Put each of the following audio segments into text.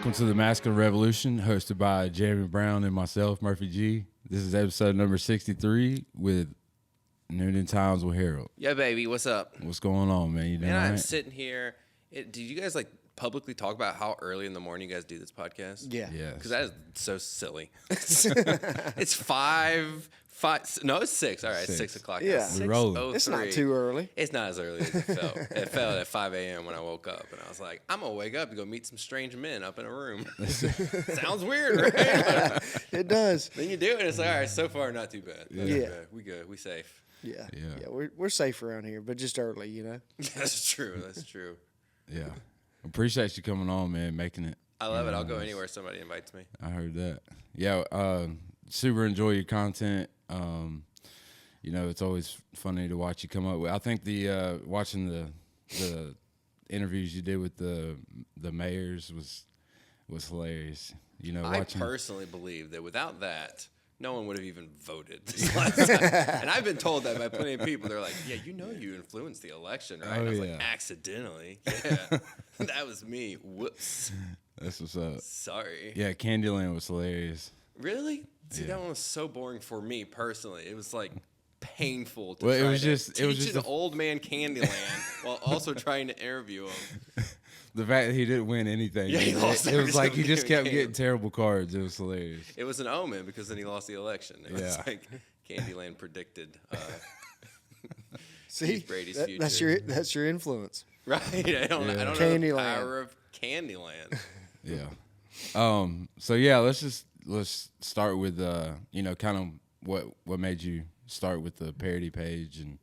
Welcome to the Masculine Revolution, hosted by Jeremy Brown and myself, Murphy G. This is episode number 63 with Newnan Time With Harold. Yeah, baby, what's up? What's going on, man? You doing Man, all I'm right? sitting here. Did you guys publicly talk about how early in the morning you guys do this podcast? Yeah. Yes. Because that is so silly. It's five. No, it's 6. All right, 6 o'clock. Yeah. We rolling. 6:03. It's not too early. It's not as early as it felt. It felt at 5 a.m. when I woke up, and I was like, I'm gonna wake up and go meet some strange men up in a room. Sounds weird, right? It does. Then you do it, and it's like, all right, so far not too bad. Not too Yeah. bad. We good. We safe. Yeah. Yeah. We're safe around here, but just early, you know. That's true. That's true. Yeah. Appreciate you coming on, man, making it. I love it. I'll go anywhere somebody invites me. I heard that. Yeah, super enjoy your content. You know, it's always funny to watch you come up with. I think the watching the interviews you did with the mayors was hilarious. You know, I watching. personally believe that without that, no one would have even voted this last time. And I've been told that by plenty of people. They're like, yeah, you know you influenced the election, right? And I was like, accidentally. Yeah, that was me. Whoops. That's what's up. Sorry. Yeah, Candyland was hilarious. Really? See, Yeah. that one was so boring for me personally. It was like painful to Well, it try was to just- teach it was just an a- old man Candyland while also trying to interview him. The fact that he didn't win anything. Yeah, he it, lost it every was like he single just game kept he came. getting terrible cards. It was hilarious. It was an omen because then he lost the election. It was Yeah. like Candyland predicted See, Keith Brady's that's your influence. right. I don't know the Candyland. power of Candyland. Yeah. So yeah, let's start with you know, kind of what made you start with the parody page and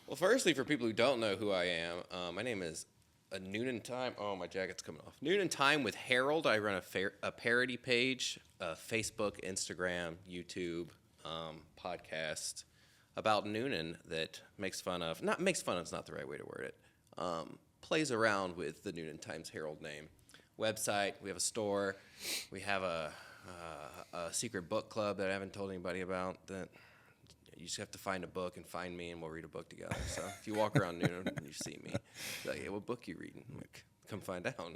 Well, firstly, for people who don't know who I am, my name is Newnan Time. Oh, my jacket's coming off. Newnan Time with Harold. I run a parody page, Facebook, Instagram, YouTube, podcast about Newnan that makes fun of. Not makes fun of is not the right way to word it. Plays around with the Newnan Times Herald name. Website. We have a store. We have a secret book club that I haven't told anybody about. That you just have to find a book and find me, and we'll read a book together. So if you walk around Newnan and you see me, you're like, hey, what book you reading? I'm like, come find out.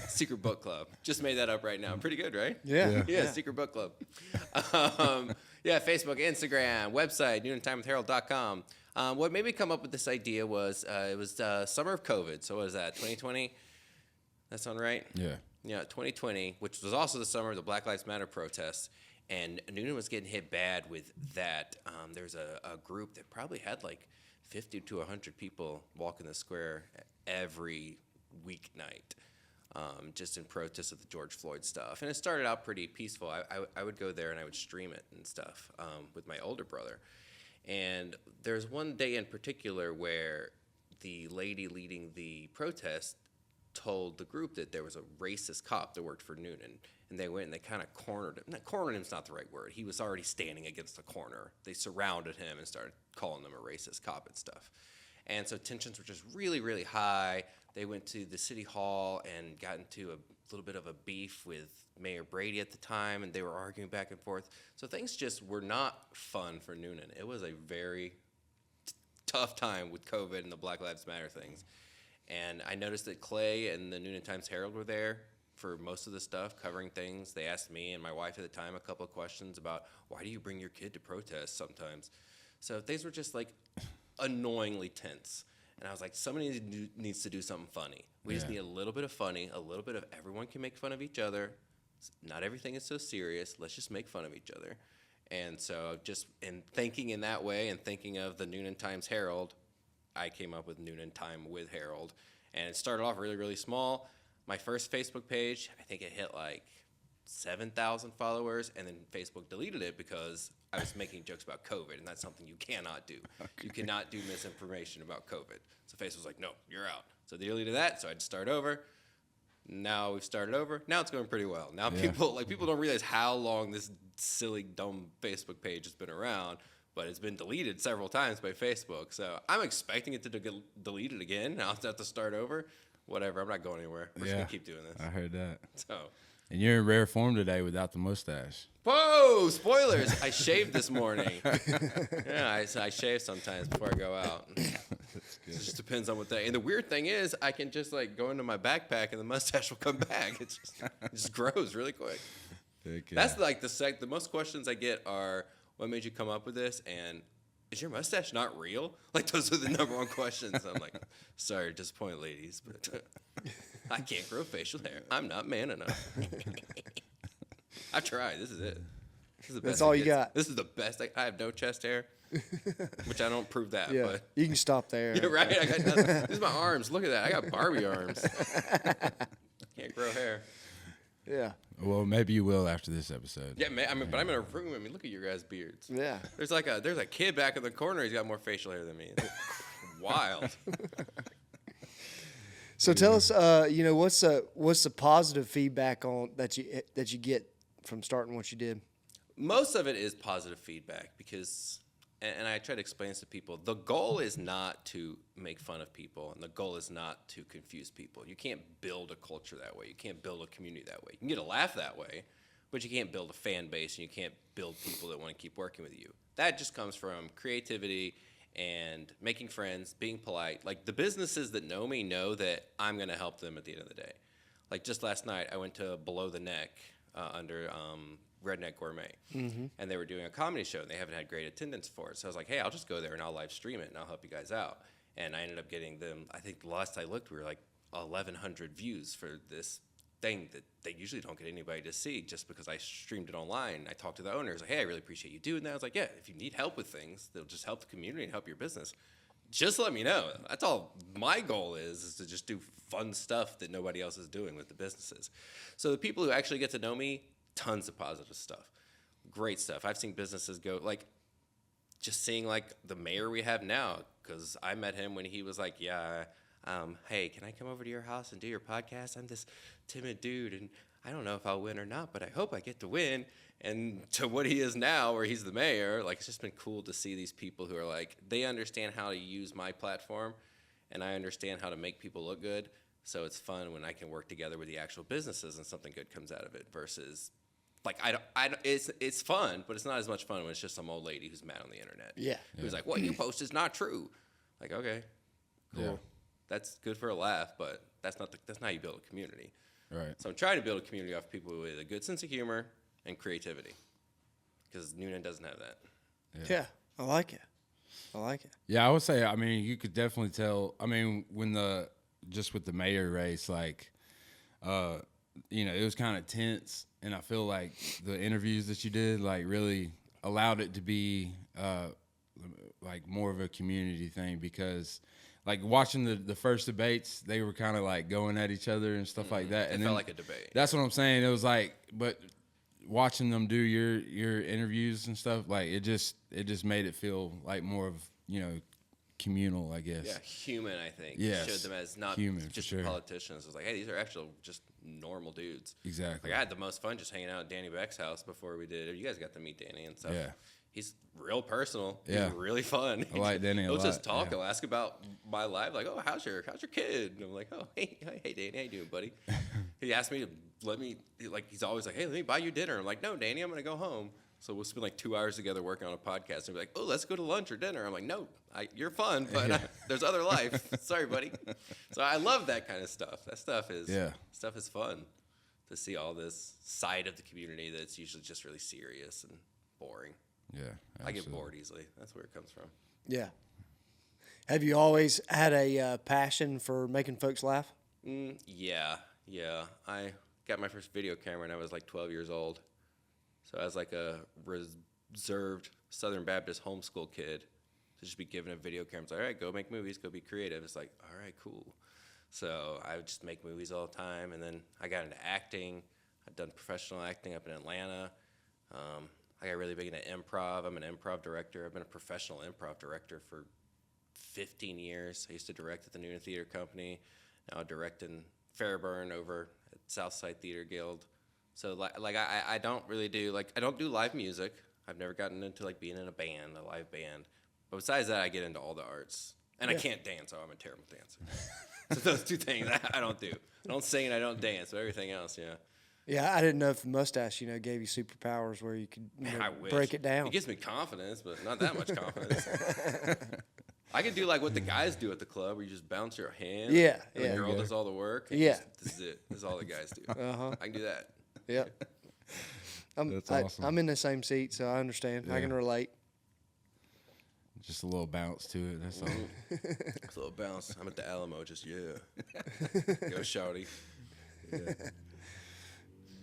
Secret book club. Just made that up right now. Pretty good, right? Yeah. Yeah, secret book club. Yeah, Facebook, Instagram, website, NewnanTimeWithHarold.com. What made me come up with this idea was it was summer of COVID. So what is that, 2020? That sound right? yeah. Yeah, 2020, which was also the summer of the Black Lives Matter protests. And Newnan was getting hit bad with that. There's a group that probably had like 50 to 100 people walking the square every weeknight, just in protest of the George Floyd stuff. And it started out pretty peaceful. I would go there and I would stream it and stuff with my older brother. And there's one day in particular where the lady leading the protest told the group that there was a racist cop that worked for Newnan. And they went and they kind of cornered him. Cornered him's not the right word. He was already standing against the corner. They surrounded him and started calling him a racist cop and stuff. And so tensions were just really, really high. They went to the city hall and got into a little bit of a beef with Mayor Brady at the time, and they were arguing back and forth. So things just were not fun for Newnan. It was a very tough time with COVID and the Black Lives Matter things. And I noticed that Clay and the Newnan Times Herald were there for most of the stuff, covering things. They asked me and my wife at the time a couple of questions about, why do you bring your kid to protest sometimes? So things were just like annoyingly tense. And I was like, somebody needs to do something funny. We just need a little bit of funny, a little bit of everyone can make fun of each other. Not everything is so serious. Let's just make fun of each other. And so just in thinking in that way and thinking of the Newnan Times Herald, I came up with Newnan Time with Harold. And it started off really, really small. My first Facebook page, I think it hit like 7,000 followers, and then Facebook deleted it because I was making jokes about COVID, and that's something you cannot do. Okay. You cannot do misinformation about COVID. So Facebook was like, no, you're out. So they deleted that, so I had to start over. Now we've started over. Now it's going pretty well. Now people don't realize how long this silly, dumb Facebook page has been around, but it's been deleted several times by Facebook. So I'm expecting it to get deleted again. I'll have to start over. Whatever, I'm not going anywhere. We're just going to keep doing this. I heard that. And you're in rare form today without the mustache. Whoa! Spoilers! I shaved this morning. Yeah, I shave sometimes before I go out. It just depends on what day. And the weird thing is, I can just like go into my backpack and the mustache will come back. It just grows really quick. That's like the most questions I get are, "What made you come up with this?" And "Is your mustache not real?" Like those are the number one questions. I'm like, sorry to disappoint ladies, but I can't grow facial hair. I'm not man enough. I've tried. This is it. This is the best. That's all you got. This is the best. I have no chest hair, which I don't prove that. Yeah, But you can stop there. yeah, right. I got nothing. These are my arms. Look at that. I got Barbie arms. Can't grow hair. Yeah. Well, maybe you will after this episode. Yeah, man. I mean, but I'm in a room. I mean, look at your guys' beards. Yeah. There's a kid back in the corner. He's got more facial hair than me. It's wild. So tell us, what's the positive feedback on that you get from starting what you did? Most of it is positive feedback because, and I try to explain this to people, the goal is not to make fun of people, and the goal is not to confuse people. You can't build a culture that way. You can't build a community that way. You can get a laugh that way, but you can't build a fan base, and you can't build people that want to keep working with you. That just comes from creativity and making friends, being polite. Like, the businesses that know me know that I'm going to help them at the end of the day. Like, just last night, I went to Below the Neck under Redneck Gourmet, and they were doing a comedy show, and they haven't had great attendance for it. So I was like, hey, I'll just go there, and I'll live stream it, and I'll help you guys out. And I ended up getting them, I think the last I looked, we were like 1,100 views for this thing that they usually don't get anybody to see just because I streamed it online. I talked to the owners, like, hey, I really appreciate you doing that. I was like, yeah, if you need help with things that'll just help the community and help your business, just let me know. That's all my goal is to just do fun stuff that nobody else is doing with the businesses. So the people who actually get to know me, tons of positive stuff, great stuff. I've seen businesses go, like, just seeing like the mayor we have now, because I met him when he was like, yeah, hey, can I come over to your house and do your podcast? I'm this timid dude, and I don't know if I'll win or not, but I hope I get to win. And to what he is now, where he's the mayor, like, it's just been cool to see these people who are like, they understand how to use my platform, and I understand how to make people look good. So it's fun when I can work together with the actual businesses and something good comes out of it versus, like, it's fun, but it's not as much fun when it's just some old lady who's mad on the internet. Yeah. Who's like, what you post is not true. Like, okay, cool. Yeah. That's good for a laugh, but that's not how you build a community. Right. So I'm trying to build a community off people with a good sense of humor and creativity, because Newnan doesn't have that. Yeah. I like it. Yeah, I would say, I mean, you could definitely tell. I mean, just with the mayor race, like, it was kind of tense, and I feel like the interviews that you did, like, really allowed it to be, like, more of a community thing, because, like, watching the first debates, they were kind of, like, going at each other and stuff like that. It felt like a debate. That's what I'm saying. It was like, but watching them do your interviews and stuff, like, it just made it feel like more of, communal, I guess. Yeah, human, I think. Yes. Showed them as not Human, just for sure. politicians. It was like, hey, these are actual just normal dudes. Exactly. Like, I had the most fun just hanging out at Danny Beck's house before we did. You guys got to meet Danny and stuff. Yeah. He's real personal. Yeah. He's really fun. I like Danny a He'll lot, just talk. yeah. He'll ask about my life. Like, oh, how's your kid? And I'm like, oh, hey, Danny, how you doing, buddy? He asked me to he's always like, hey, let me buy you dinner. I'm like, no, Danny, I'm going to go home. So we'll spend like 2 hours together working on a podcast and be like, oh, let's go to lunch or dinner. I'm like, no, you're fun, but there's other life. Sorry, buddy. So I love that kind of stuff. That stuff is fun to see all this side of the community that's usually just really serious and boring. Yeah. I get absolutely. bored easily. That's where it comes from. Yeah. Have you always had a passion for making folks laugh? Yeah. I got my first video camera when I was like 12 years old. So I was like a reserved Southern Baptist homeschool kid to just be given a video camera. It's like, all right, go make movies, go be creative. It's like, all right, cool. So I would just make movies all the time. And then I got into acting. I'd done professional acting up in Atlanta. I got really big into improv. I'm an improv director. I've been a professional improv director for 15 years. I used to direct at the Newnan Theater Company. Now I direct in Fairburn over at Southside Theater Guild. So I don't really do, I don't do live music. I've never gotten into being in a live band. But besides that, I get into all the arts. And I can't dance, I'm a terrible dancer. So those two things I don't do. I don't sing and I don't dance, but everything else, yeah. Yeah, I didn't know if the mustache, gave you superpowers where you could I wish. break it down. It gives me confidence, but not that much confidence. I could do like what the guys do at the club, where you just bounce your hand. Yeah, and yeah. the girl does all the work. And Yeah. this is it. This is all the guys do. Uh-huh. I can do that. Yeah. That's awesome. I'm in the same seat, so I understand. I Yeah. can relate. Just a little bounce to it. That's all. It's a little bounce. I'm at the Alamo, just yeah. Go shouty.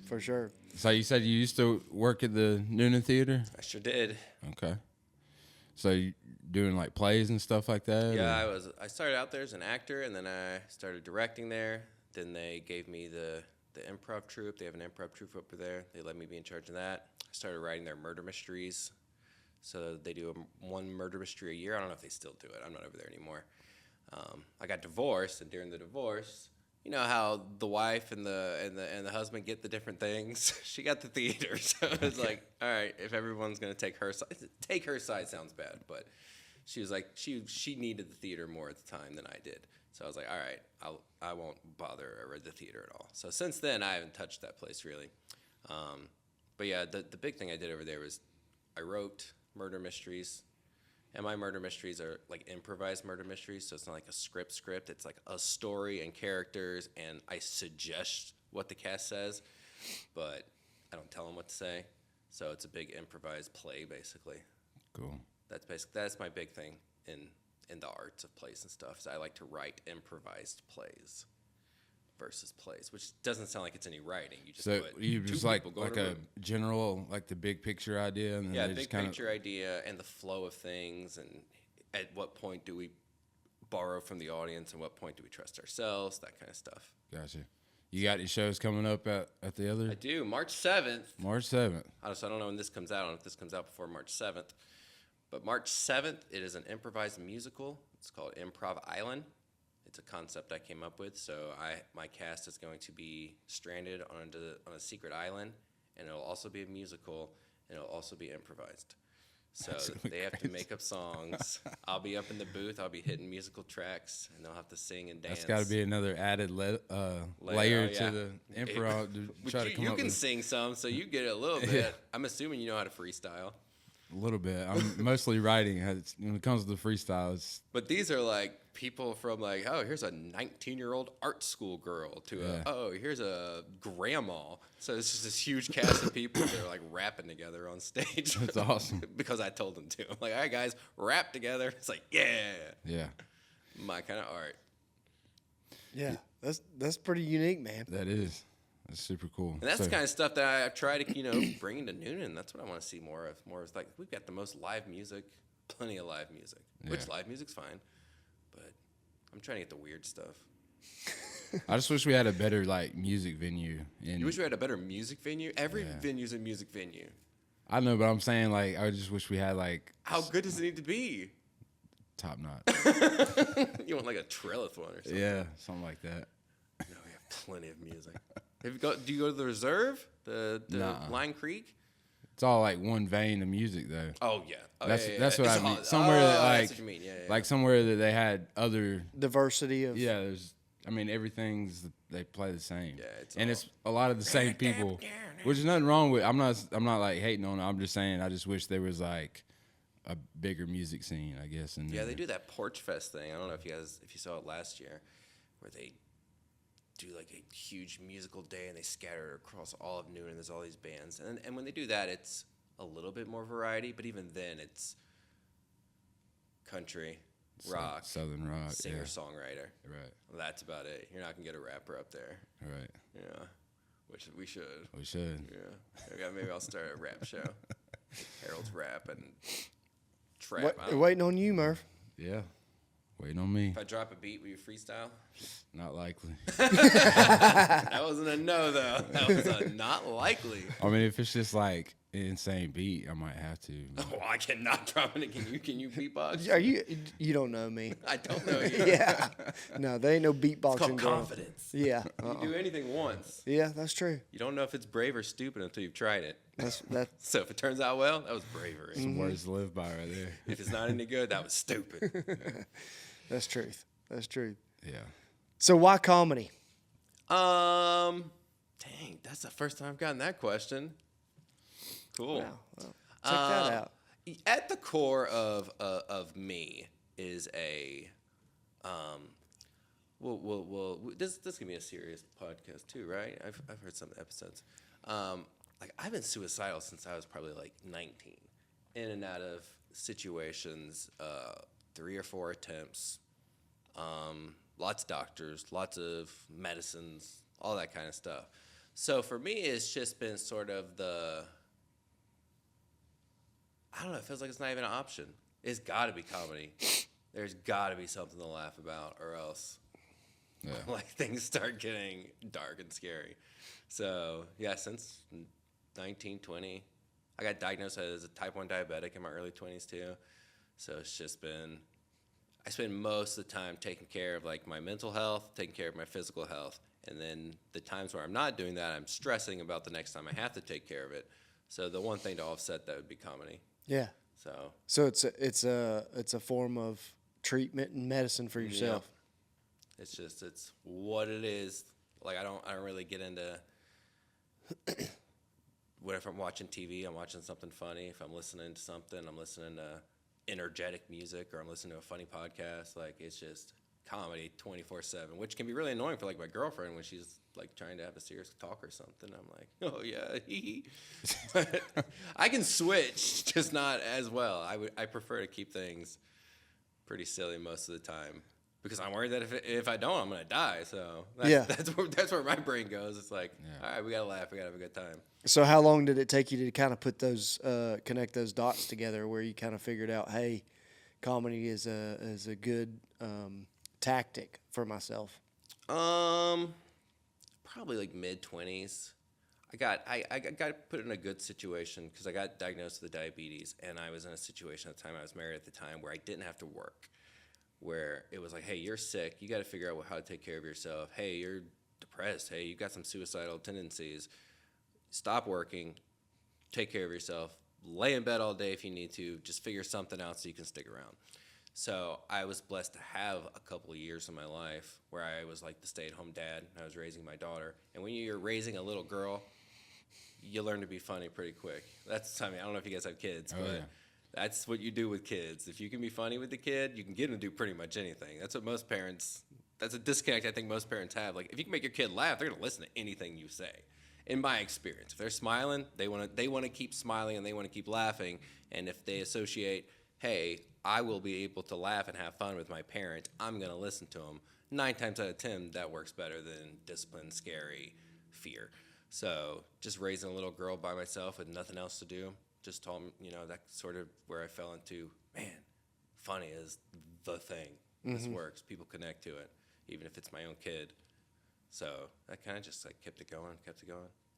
For sure. So you said you used to work at the Newnan Theater? I sure did. Okay. So you doing like plays and stuff like that? Yeah, or- I started out there as an actor, and then I started directing there. Then they gave me the improv troupe. They have an improv troupe over there. They let me be in charge of that. I started writing their murder mysteries. So they do one murder mystery a year. I don't know if they still do it. I'm not over there anymore. I got divorced, and during the divorce, you know how the wife and the husband get the different things. She got the theater, so it was like, all right, if everyone's gonna take her side sounds bad, but she was like, she needed the theater more at the time than I did. So I was like, all right, I won't bother the theater at all. So since then, I haven't touched that place really. But yeah, the big thing I did over there was I wrote murder mysteries. And my murder mysteries are like improvised murder mysteries, so it's not like a script. It's like a story and characters, and I suggest what the cast says, but I don't tell them what to say. So it's a big improvised play, basically. Cool. That's my big thing in the arts of plays and stuff. So I like to write improvised plays versus plays, which doesn't sound like it's any writing. You just So put you two just like people going like to a a room. general, like the big picture idea, and then Yeah, they big just kind picture idea and the flow of things, and at what point do we borrow from the audience, and what point do we trust ourselves, that kind of stuff. Gotcha. You got any shows coming up at the other? I do. March 7th. March 7th. I don't know when this comes out. I don't know if this comes out before March 7th. But March 7th, it is an improvised musical. It's called Improv Island. It's a concept I came up with. So my cast is going to be stranded on a secret island, and it'll also be a musical, and it'll also be improvised. So they have to make up songs. I'll be up in the booth. I'll be hitting musical tracks, and they'll have to sing and dance. That's got to be another added layer yeah. to the improv to try to come you up can with sing some, so you get it a little bit. Yeah. I'm assuming you know how to freestyle. a little bit. I'm mostly writing. When it comes to the freestyle, it's But these are like people from like, oh, here's a 19-year-old art school girl to here's a grandma. So it's just this huge cast of people that are like rapping together on stage. That's awesome. Because I told them to. I'm like, all right, guys, rap together. It's like, yeah, my kind of art. Yeah, that's pretty unique, man. that is. That's super cool. And that's So- the kind of stuff that I try to, bring into Newnan. That's what I want to see more of. More is like, we've got the most live music, plenty of live music, which Yeah. live music's fine, but I'm trying to get the weird stuff. I just wish we had a better like music venue. And You wish we had a better music venue? Every Yeah. venue's a music venue. I know, but I'm saying like I just wish we had like How good does it need to be? top notch. You want like a Trellis one or something? Yeah, something like that. No, we have plenty of music. Do you go to the Reserve? The Nuh-uh. Line Creek? It's all like one vein of music though. Oh, yeah. Oh, That's yeah. that's what It's I mean. all- Somewhere that that's like what you mean. Yeah, yeah. like somewhere that they had other Diversity of everything's they play the same. Yeah, it's and all- it's a lot of the same people, which is nothing wrong with. I'm not like hating on it. I'm just saying I just wish there was like a bigger music scene, I guess. And Yeah, they do that Porch Fest thing. I don't know if you saw it last year, where they do like a huge musical day and they scatter it across all of Newnan. There's all these bands, and when they do that, it's a little bit more variety. But even then, it's country, rock, Southern rock, singer yeah. songwriter. Right, That's about it. You're not gonna get a rapper up there. right. Yeah, which we should. We should. Yeah, okay, maybe I'll start a rap show. Harold's rap and trap. Waiting on you, Murph. Yeah, waiting on me. If I drop a beat, will you freestyle? Not likely. That wasn't a no, though. That was a not likely. I mean, if it's just like an insane beat, I might have to. Oh, I cannot drop it. Can you beatbox? Are you don't know me? I don't know you. Yeah. No, there ain't no It's beatboxing called going. confidence. Yeah. You do anything once. Yeah, that's true. You don't know if it's brave or stupid until you've tried it. That's So if it turns out well, that was bravery. Some words to live by right there. If it's not any good, that was stupid. that's truth. That's truth. Yeah. So why comedy? I Dang, that's the first time I've gotten that question. Cool. Wow. Well, check that out. At the core of me is a this can be a serious podcast too, right? I've heard some episodes. Like I've been suicidal since I was probably like 19, in and out of situations, 3 or 4 attempts, lots of doctors, lots of medicines, all that kind of stuff. So for me, it's just been sort of I don't know, it feels like it's not even an option. It's got to be comedy. There's got to be something to laugh about, or else like things start getting dark and scary. So yeah, since 19, 20, I got diagnosed as a type 1 diabetic in my early 20s too. So it's just been, I spend most of the time taking care of like my mental health, taking care of my physical health. And then the times where I'm not doing that, I'm stressing about the next time I have to take care of it. So the one thing to offset that would be comedy. Yeah. So it's a form of treatment and medicine for yourself. Yeah. It's what it is. Like I don't really get into if I'm watching TV, I'm watching something funny. If I'm listening to something, I'm listening to energetic music, or I'm listening to a funny podcast. Like it's just comedy 24/7, which can be really annoying for like my girlfriend when she's like trying to have a serious talk or something. I'm like, oh yeah, but I can switch, just not as well. I prefer to keep things pretty silly most of the time, because I'm worried that if I don't, I'm gonna die. So that's where my brain goes. It's like, all right, we gotta laugh, we gotta have a good time. So how long did it take you to kind of put those connect those dots together, where you kind of figured out, hey, comedy is a good tactic for myself? Probably like mid-20s. I got put in a good situation because I got diagnosed with diabetes, and I was in a situation at the time, I was married at the time, where I didn't have to work, where it was like, hey, you're sick, you got to figure out how to take care of yourself. Hey, you're depressed. Hey, you've got some suicidal tendencies. Stop working, take care of yourself, lay in bed all day if you need to, just figure something out so you can stick around. So I was blessed to have a couple of years in my life where I was like the stay-at-home dad. I was raising my daughter. And when you're raising a little girl, you learn to be funny pretty quick. I don't know if you guys have kids, but that's what you do with kids. If you can be funny with the kid, you can get them to do pretty much anything. That's a disconnect I think most parents have. Like, if you can make your kid laugh, they're going to listen to anything you say. In my experience, if they're smiling, they want to keep smiling and they want to keep laughing. And if they associate, hey, I will be able to laugh and have fun with my parent, I'm going to listen to them. 9 times out of 10, that works better than discipline, scary, fear. So just raising a little girl by myself with nothing else to do, just told me, that's sort of where I fell into, man, funny is the thing. This works. People connect to it, even if it's my own kid. So I kind of just like kept it going.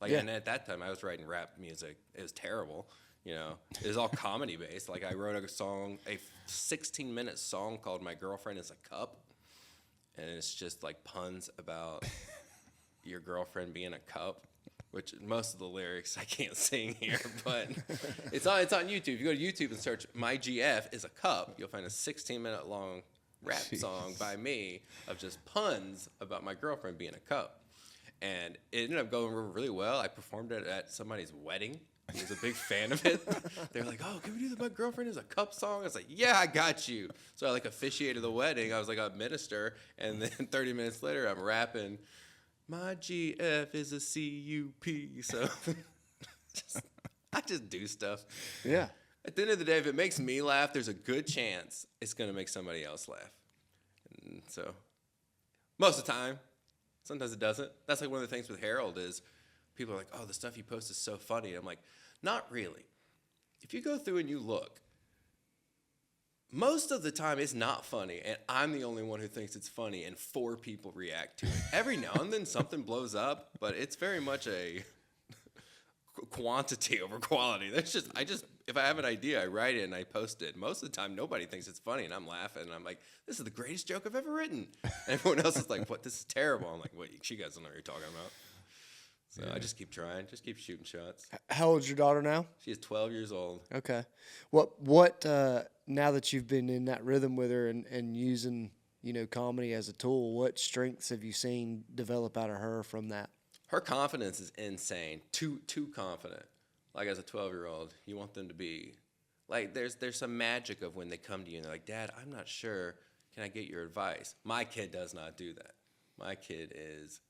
And at that time, I was writing rap music. It was terrible. It was all comedy based. Like I wrote a 16-minute song called "My Girlfriend Is a Cup," and it's just like puns about your girlfriend being a cup. Which most of the lyrics I can't sing here, but it's on YouTube. If you go to YouTube and search "My GF is a Cup," you'll find a 16-minute long rap song by me of just puns about my girlfriend being a cup, and it ended up going really well. I performed it at somebody's wedding. He was a big fan of it. They were like, "Oh, can we do the "My Girlfriend Is a Cup" song?" I was like, "Yeah, I got you." So I like officiated the wedding. I was like a minister, and then 30 minutes later, I'm rapping, "My GF is a CUP." So I just do stuff. Yeah. At the end of the day, if it makes me laugh, there's a good chance it's going to make somebody else laugh. And so most of the time, sometimes it doesn't. That's like one of the things with Harold is people are like, "Oh, the stuff you post is so funny." I'm like, not really. If you go through and you look, most of the time it's not funny, and I'm the only one who thinks it's funny, and 4 people react to it. Every now and then something blows up, but it's very much a quantity over quality. If I have an idea, I write it and I post it. Most of the time, nobody thinks it's funny, and I'm laughing, and I'm like, "This is the greatest joke I've ever written." And everyone else is like, "What? This is terrible." I'm like, "What? You guys don't know what you're talking about." So I just keep trying, just keep shooting shots. How old's your daughter now? She is 12 years old. Okay. What now that you've been in that rhythm with her and using, comedy as a tool, what strengths have you seen develop out of her from that? Her confidence is insane. Too confident. Like as a 12-year-old, you want them to be like there's some magic of when they come to you and they're like, "Dad, I'm not sure. Can I get your advice?" My kid does not do that. My kid is,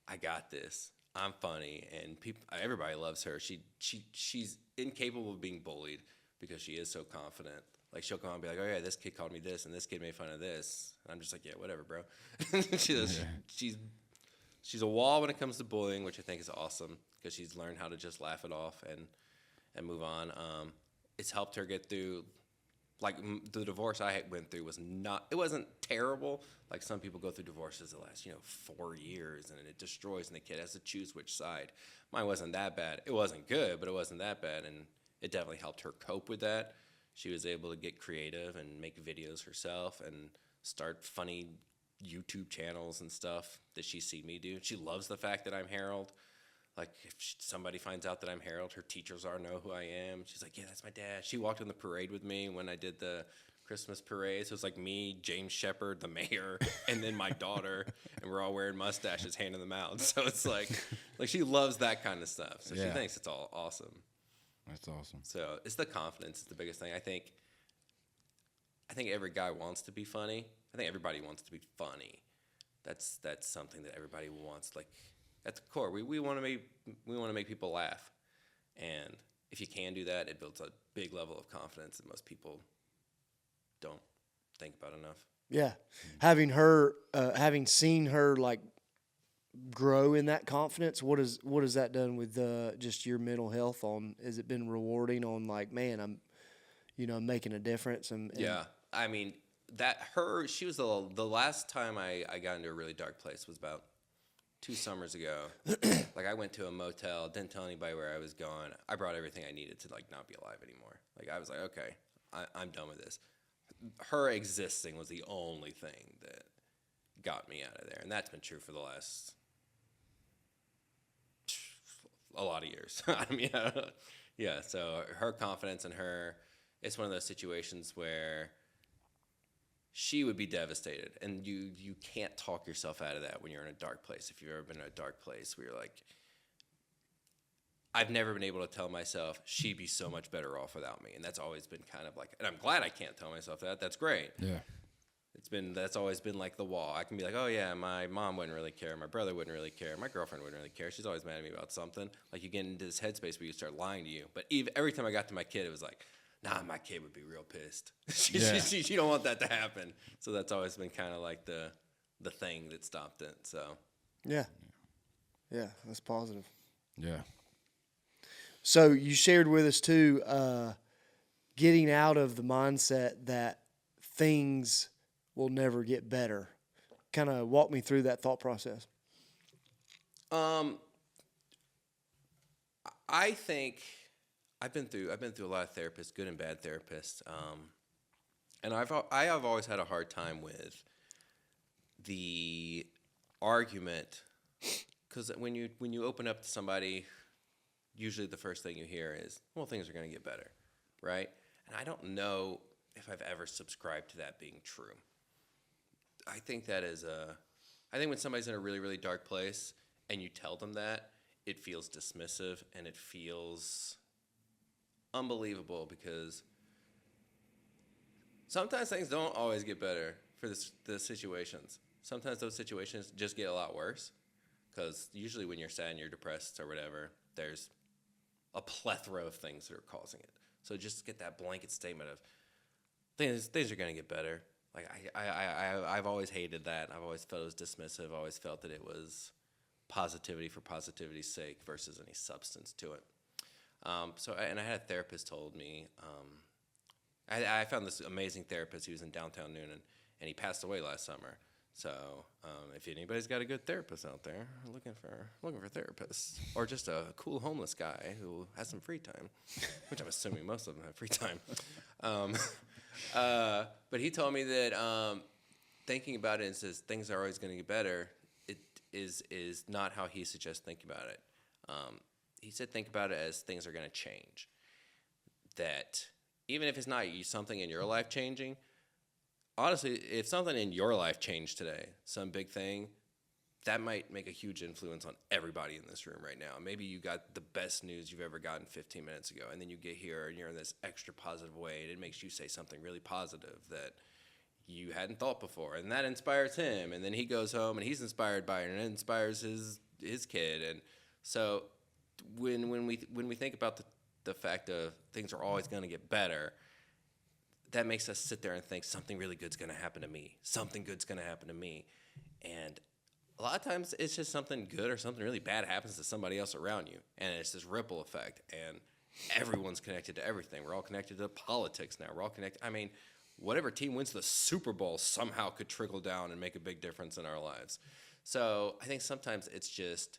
"I got this. I'm funny," and everybody loves her. She's incapable of being bullied because she is so confident. Like she'll come on and be like, "Oh yeah, this kid called me this, and this kid made fun of this." And I'm just like, "Yeah, whatever, bro." She's a wall when it comes to bullying, which I think is awesome because she's learned how to just laugh it off and move on. It's helped her get through. Like the divorce I went through it wasn't terrible. Like some people go through divorces that last 4 years and it destroys, and the kid has to choose which side. Mine wasn't that bad. It wasn't good, but it wasn't that bad, and it definitely helped her cope with that. She was able to get creative and make videos herself and start funny YouTube channels and stuff that she see me do. She loves the fact that I'm Harold. Like, if somebody finds out that I'm Harold, her teachers already know who I am. She's like, "Yeah, that's my dad." She walked in the parade with me when I did the Christmas parade. So it was like me, James Shepard, the mayor, and then my daughter, and we're all wearing mustaches, handing them out. So it's like she loves that kind of stuff. So she thinks it's all awesome. That's awesome. So it's the confidence is the biggest thing. I think every guy wants to be funny. I think everybody wants to be funny. That's something that everybody wants. Like at the core, we want to make people laugh, and if you can do that, it builds a big level of confidence that most people don't think about enough. Yeah, having seen her like grow in that confidence, what has that done with just your mental health? Has it been rewarding? On like, man, I'm making a difference. And yeah, I mean she was the last time I got into a really dark place was about 2 summers ago. Like I went to a motel, didn't tell anybody where I was going. I brought everything I needed to like not be alive anymore. Like I was like, okay, I'm done with this. Her existing was the only thing that got me out of there, and that's been true for the last a lot of years. I mean, yeah. So her confidence in her, it's one of those situations where she would be devastated, and you can't talk yourself out of that when you're in a dark place. If you've ever been in a dark place where you're like, I've never been able to tell myself she'd be so much better off without me, and that's always been kind of like, and I'm glad I can't tell myself that. That's great. Yeah. That's always been like the wall. I can be like, oh yeah, my mom wouldn't really care, my brother wouldn't really care, my girlfriend wouldn't really care. She's always mad at me about something. Like you get into this headspace where you start lying to you. But every time I got to my kid, it was like, nah, my kid would be real pissed. She don't want that to happen. So that's always been kind of like the thing that stopped it. So yeah, that's positive. Yeah. So you shared with us too, getting out of the mindset that things will never get better. Kind of walk me through that thought process. I think I've been through a lot of therapists, good and bad therapists, and I have always had a hard time with the argument, because when you open up to somebody, usually the first thing you hear is, well, things are going to get better, right? And I don't know if I've ever subscribed to that being true. I think when somebody's in a really, really dark place and you tell them that, it feels dismissive and it feels unbelievable, because sometimes things don't always get better for the situations. Sometimes those situations just get a lot worse, because usually when you're sad and you're depressed or whatever, there's a plethora of things that are causing it. So just get that blanket statement of things are going to get better. Like I've always hated that. I've always felt it was dismissive. I've always felt that it was positivity for positivity's sake versus any substance to it. And I had a therapist told me, I found this amazing therapist. He was in downtown Newnan, and he passed away last summer. So if anybody's got a good therapist out there looking for therapists, or just a cool homeless guy who has some free time, which I'm assuming most of them have free time. But he told me that thinking about it and says things are always going to get better, it is not how he suggests thinking about it. He said think about it as things are going to change. That even if it's not something in your life changing, honestly, if something in your life changed today, some big thing, that might make a huge influence on everybody in this room right now. Maybe you got the best news you've ever gotten 15 minutes ago, and then you get here and you're in this extra positive way, and it makes you say something really positive that you hadn't thought before, and that inspires him, and then he goes home and he's inspired by it, and it inspires his kid. And so when we think about the fact of things are always going to get better, that makes us sit there and think something really good's going to happen to me. Something good's going to happen to me. And a lot of times it's just something good or something really bad happens to somebody else around you. And it's this ripple effect. And everyone's connected to everything. We're all connected to politics now. We're all connected. I mean, whatever team wins the Super Bowl somehow could trickle down and make a big difference in our lives. So I think sometimes it's just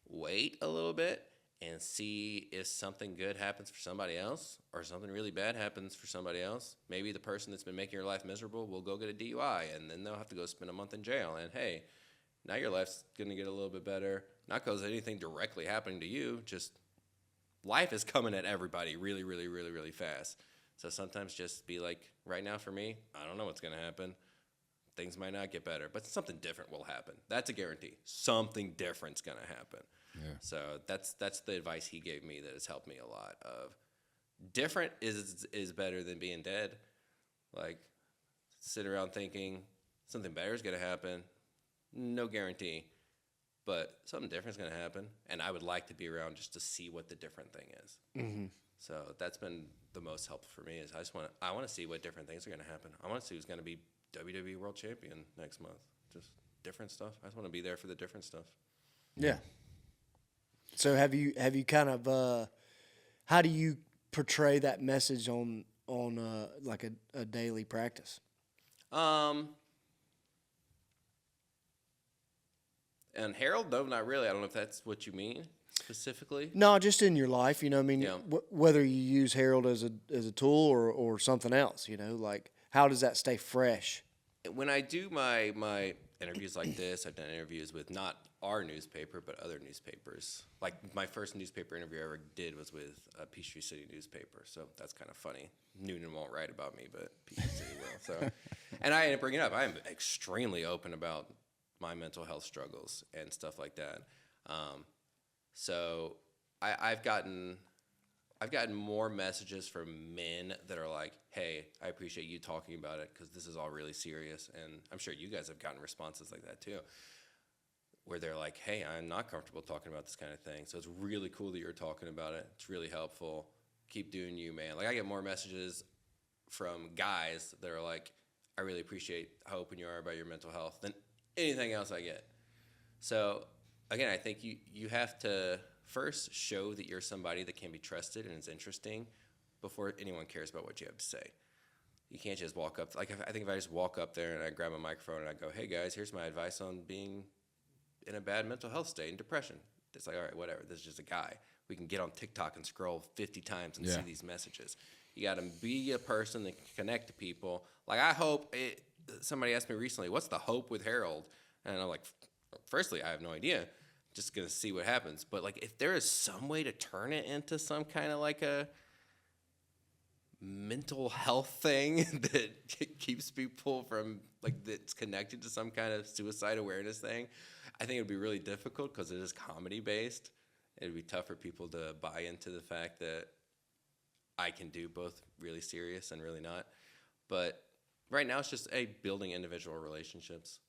wait a little bit and see if something good happens for somebody else or something really bad happens for somebody else. Maybe the person that's been making your life miserable will go get a DUI, and then they'll have to go spend a month in jail. And hey, now your life's going to get a little bit better. Not because anything directly happening to you, just life is coming at everybody really, really, really, really fast. So sometimes just be like, right now for me, I don't know what's going to happen. Things might not get better, but something different will happen. That's a guarantee. Something different's going to happen. Yeah. So that's the advice he gave me that has helped me a lot. Of different is better than being dead. Like, sit around thinking something better is going to happen. No guarantee, but something different is going to happen. And I would like to be around just to see what the different thing is. Mm-hmm. So that's been the most helpful for me. Is I want to see what different things are going to happen. I want to see who's going to be WWE World Champion next month. Just different stuff. I just want to be there for the different stuff. Yeah. So have you kind of how do you portray that message on like a daily practice? And Harold, no, not really. I don't know if that's what you mean specifically. No, just in your life, you know. I mean, Yeah. Whether you use Harold as a tool or something else, you know, like how does that stay fresh? When I do my interviews like this, I've done interviews with not our newspaper but other newspapers. Like my first newspaper interview I ever did was with Peachtree City newspaper, so that's kind of funny. Newnan won't write about me, but Peachtree City will. So, and I bring it up. I'm extremely open about my mental health struggles and stuff like that. So I've gotten more messages from men that are like, hey, I appreciate you talking about it because this is all really serious. And I'm sure you guys have gotten responses like that too, where they're like, hey, I'm not comfortable talking about this kind of thing. So it's really cool that you're talking about it. It's really helpful. Keep doing you, man. Like I get more messages from guys that are like, I really appreciate how open you are about your mental health than anything else I get. So again, I think you have to first show that you're somebody that can be trusted and is interesting before anyone cares about what you have to say. You can't just walk up. Like I think if I just walk up there and I grab a microphone and I go, hey guys, here's my advice on being in a bad mental health state and depression. It's like, all right, whatever. This is just a guy. We can get on TikTok and scroll 50 times and see these messages. You got to be a person that can connect to people. Like I hope somebody asked me recently, what's the hope with Harold? And I'm like, firstly, I have no idea. Just going to see what happens. But like if there is some way to turn it into some kind of like a mental health thing that keeps people from like that's connected to some kind of suicide awareness thing, I think it would be really difficult because it is comedy based. It would be tough for people to buy into the fact that I can do both really serious and really not. But right now it's just building individual relationships.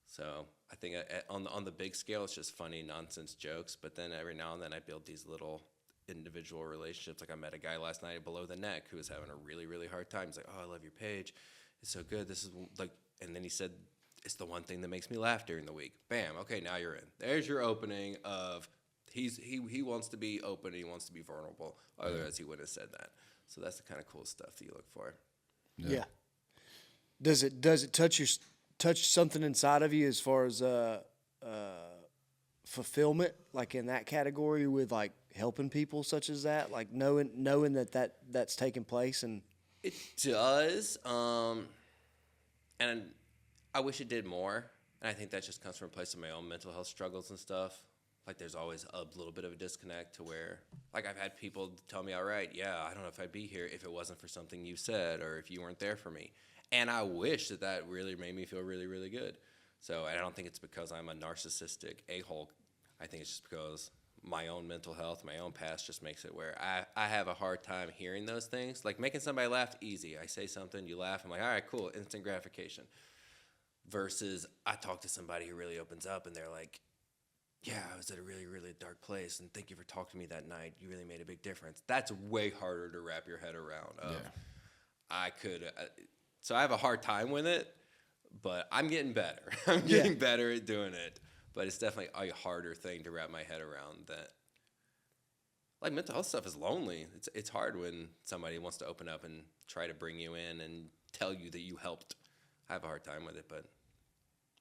So I think on the big scale, it's just funny nonsense jokes. But then every now and then I build these little individual relationships. Like I met a guy last night at Below the Neck who was having a really, really hard time. He's like, oh, I love your page. It's so good. This is like, and then he said, it's the one thing that makes me laugh during the week. Bam. Okay, now you're in. There's your opening of he wants to be open and he wants to be vulnerable. Otherwise he wouldn't have said that. So that's the kind of cool stuff that you look for. Yeah. Does it touch something inside of you as far as fulfillment, like in that category with like helping people such as that, like knowing that's taking place? And it does, and I wish it did more. And I think that just comes from a place of my own mental health struggles and stuff. Like there's always a little bit of a disconnect to where, like I've had people tell me, all right, yeah, I don't know if I'd be here if it wasn't for something you said or if you weren't there for me. And I wish that really made me feel really, really good. So, and I don't think it's because I'm a narcissistic a-hole. I think it's just because my own mental health, my own past just makes it where I have a hard time hearing those things. Like making somebody laugh, easy. I say something, you laugh, I'm like, all right, cool, instant gratification. Versus I talk to somebody who really opens up and they're like, yeah, I was at a really, really dark place, and thank you for talking to me that night. You really made a big difference. That's way harder to wrap your head around. I could, so I have a hard time with it, but I'm getting better. I'm getting better at doing it. But it's definitely a harder thing to wrap my head around. That, like, mental health stuff is lonely. It's hard when somebody wants to open up and try to bring you in and tell you that you helped. I have a hard time with it, but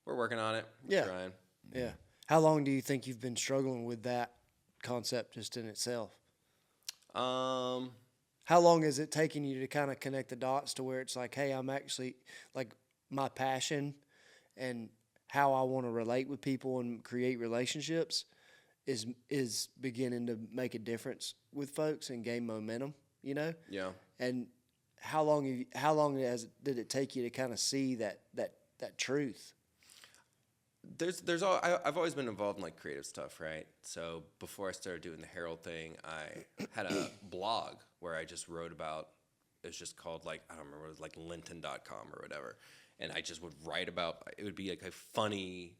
we're working on it. We're trying. Yeah. How long do you think you've been struggling with that concept just in itself? How long is it taking you to kind of connect the dots to where it's like, hey, I'm actually, like, my passion and how I want to relate with people and create relationships is beginning to make a difference with folks and gain momentum, you know? Yeah. And how long did it take you to kind of see that truth? I've always been involved in like creative stuff, right? So before I started doing the Harold thing, I had a blog where I just wrote about, it was just called like, I don't remember, it was like linton.com or whatever. And I just would write about, it would be like a funny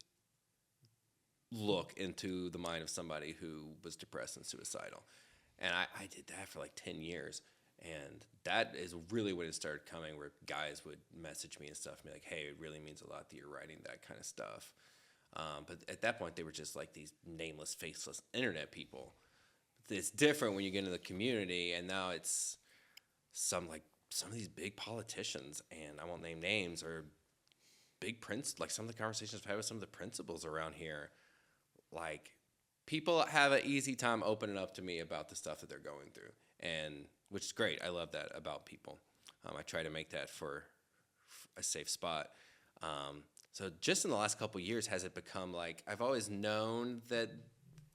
look into the mind of somebody who was depressed and suicidal. And I did that for like 10 years. And that is really when it started coming, where guys would message me and stuff and be like, hey, it really means a lot that you're writing that kind of stuff. But at that point, they were just like these nameless, faceless internet people. It's different when you get into the community, and now it's some of these big politicians, and I won't name names, or big like some of the conversations I've had with some of the principals around here. Like, people have an easy time opening up to me about the stuff that they're going through, and which is great. I love that about people. I try to make that for a safe spot. So just in the last couple of years, has it become like, I've always known that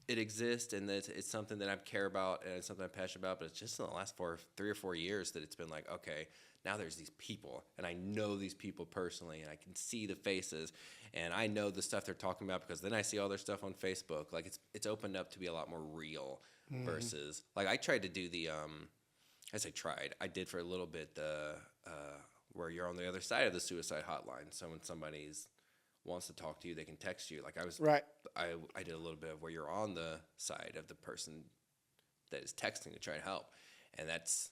it exists and that it's something that I care about and it's something I'm passionate about, but it's just in the last 3 or 4 years that it's been like, okay, now there's these people, and I know these people personally, and I can see the faces, and I know the stuff they're talking about because then I see all their stuff on Facebook. Like, it's opened up to be a lot more real versus, like, I tried to do the, I did for a little bit the, where you're on the other side of the suicide hotline. So when somebody's wants to talk to you, they can text you. Like, I did a little bit of where you're on the side of the person that is texting to try to help, and that's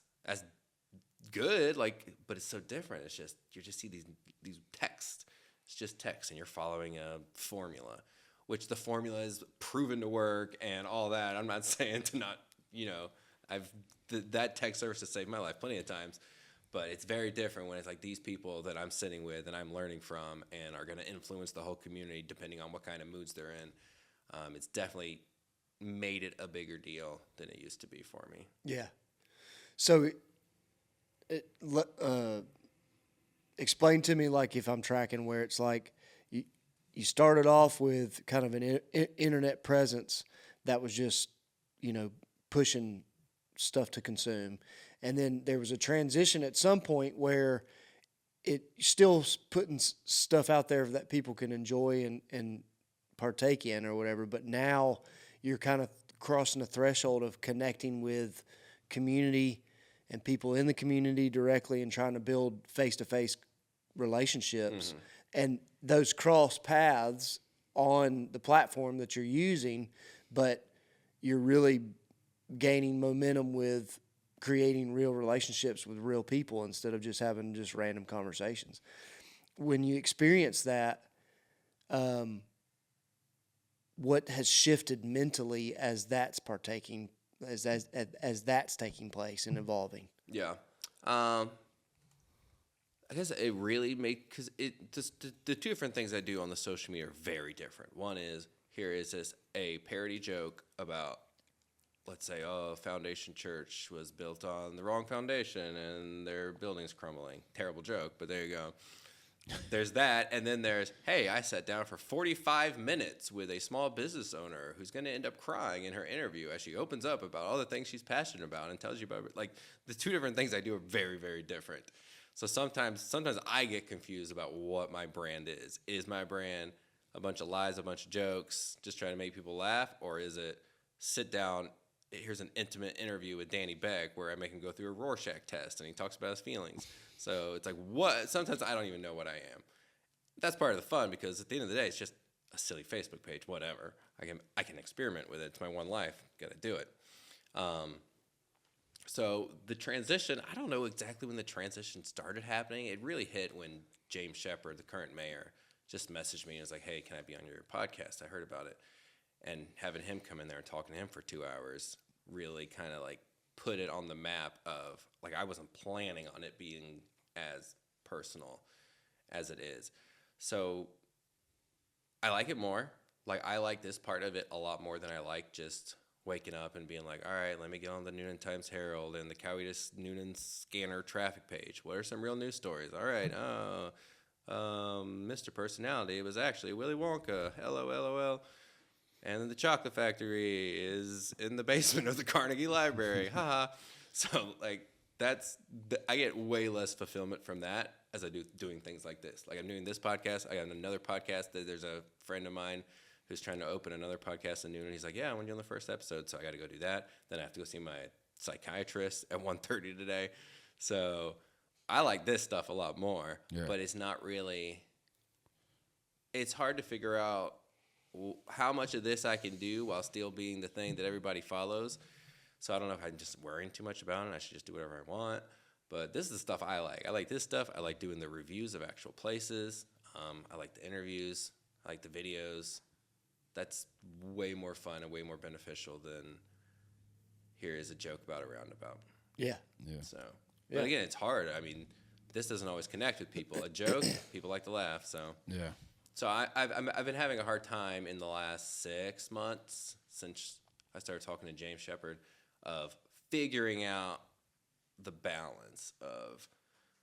good. Like, but it's so different. It's just, you just see these texts. It's just text, and you're following a formula, which the formula is proven to work and all that. I'm not saying to not, that text service has saved my life plenty of times. But it's very different when it's like these people that I'm sitting with and I'm learning from and are going to influence the whole community depending on what kind of moods they're in. It's definitely made it a bigger deal than it used to be for me. Yeah. So explain to me, like, if I'm tracking, where it's like you started off with kind of an internet presence that was just, pushing stuff to consume. And then there was a transition at some point where it still putting stuff out there that people can enjoy and partake in or whatever. But now you're kind of crossing the threshold of connecting with community and people in the community directly and trying to build face-to-face relationships. Mm-hmm. And those cross paths on the platform that you're using, but you're really gaining momentum with creating real relationships with real people instead of just having just random conversations. When you experience that, what has shifted mentally as that's that's taking place and evolving? Yeah. I guess it really because the two different things I do on the social media are very different. One is, here is a parody joke about, let's say, Foundation Church was built on the wrong foundation and their building's crumbling. Terrible joke, but there you go. There's that, and then there's, hey, I sat down for 45 minutes with a small business owner who's going to end up crying in her interview as she opens up about all the things she's passionate about and tells you about it. Like, the two different things I do are very, very different. So sometimes I get confused about what my brand is. Is my brand a bunch of lies, a bunch of jokes, just trying to make people laugh? Or is it sit down, here's an intimate interview with Danny Beck where I make him go through a Rorschach test and he talks about his feelings? So it's like, what? Sometimes I don't even know what I am. That's part of the fun, because at the end of the day, it's just a silly Facebook page, whatever. I can experiment with it. It's my one life. Got to do it. So the transition, I don't know exactly when the transition started happening. It really hit when James Shepherd, the current mayor, just messaged me and was like, hey, can I be on your podcast? I heard about it. And having him come in there and talking to him for 2 hours really kind of like put it on the map of, like, I wasn't planning on it being as personal as it is. So I like it more. Like, I like this part of it a lot more than I like just waking up and being like, all right, let me get on the Newnan Times Herald and the Cowitas Newnan Scanner traffic page. What are some real news stories? All right, Mr. Personality was actually Willy Wonka. LOL. And then the chocolate factory is in the basement of the Carnegie Library. Haha. So, like, I get way less fulfillment from that as I do doing things like this. Like, I'm doing this podcast. I got another podcast that there's a friend of mine who's trying to open another podcast in noon, and he's like, yeah, I want you on the first episode, so I got to go do that. Then I have to go see my psychiatrist at 1:30 today. So I like this stuff a lot more, but it's not really – it's hard to figure out how much of this I can do while still being the thing that everybody follows. So I don't know if I'm just worrying too much about it. I should just do whatever I want. But this is the stuff I like. I like this stuff. I like doing the reviews of actual places. I like the interviews. I like the videos. That's way more fun and way more beneficial than here is a joke about a roundabout. Yeah. So, but again, it's hard. I mean, this doesn't always connect with people. A joke, people like to laugh. So Yeah. So I've been having a hard time in the last 6 months since I started talking to James Shepherd of figuring out the balance of,